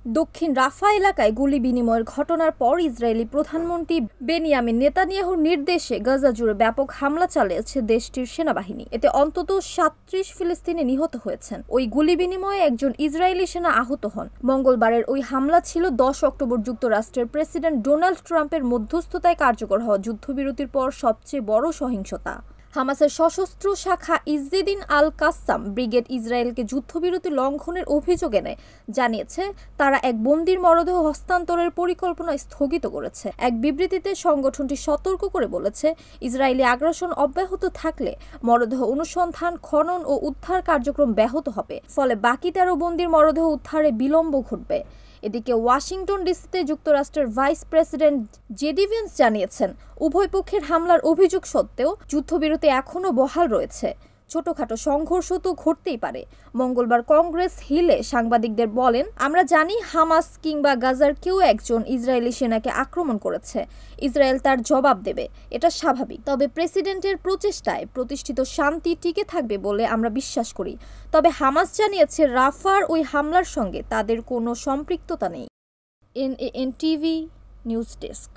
দক্ষিণ রাফা এলাকায় গুলি বিনিময়ের ঘটনার পর ইসরায়েলি প্রধানমন্ত্রী বেনিয়ামিন নেতানিয়াহুর নির্দেশে গাজা জুড়ে ব্যাপক হামলা চালিয়েছে দেশটির সেনাবাহিনী। এতে অন্তত ৩৭ ফিলিস্তিনি নিহত হয়েছেন। ওই গুলি বিনিময়ে একজন ইসরায়েলি সেনা আহত হন। মঙ্গলবারের ওই হামলা ছিল ১০ অক্টোবর যুক্তরাষ্ট্রের প্রেসিডেন্ট ডোনাল্ড ট্রাম্পের মধ্যস্থতায় কার্যকর হওয়া যুদ্ধবিরতির পর সবচেয়ে বড় সহিংসতা। হামাসের সশস্ত্র শাখা ইজ্জেদিন আল কাসসাম ব্রিগেড ইসরায়েলকে যুদ্ধবিরতি লঙ্ঘনের অভিযোগ এনে জানিয়েছে তারা এক বন্দির মরদেহ হস্তান্তরের পরিকল্পনা স্থগিত করেছে। এক বিবৃতিতে সংগঠনটি সতর্ক করে বলেছে, ইসরায়েলি আগ্রাসন অব্যাহত থাকলে মরদেহ অনুসন্ধান, খনন ও উদ্ধার কার্যক্রম ব্যাহত হবে, ফলে বাকি ১৩ বন্দির মরদেহ উদ্ধারে বিলম্ব ঘটবে। এদিকে ওয়াশিংটন ডিসিতে যুক্তরাষ্ট্রের ভাইস প্রেসিডেন্ট জেডি ভেন্স জানিয়েছেন, উভয় পক্ষের হামলার অভিযোগ সত্ত্বেও যুদ্ধবিরতি এখনও বহাল রয়েছে। ছোটখাটো সংঘর্ষ তো ঘটতেই পারে। মঙ্গলবার কংগ্রেস হিলে সাংবাদিকদের বলেন, আমরা জানি হামাস কিংবা গাজার কেউ একজন ইসরায়েলি সেনাকে আক্রমণ করেছে। ইসরায়েল তার জবাব দেবে, এটা স্বাভাবিক। তবে প্রেসিডেন্টের প্রচেষ্টায় প্রতিষ্ঠিত শান্তি টিকে থাকবে বলে আমরা বিশ্বাস করি। তবে হামাস জানিয়েছে রাফার ওই হামলার সঙ্গে তাদের কোনো সম্পৃক্ততা নেই। NAN TV news desk.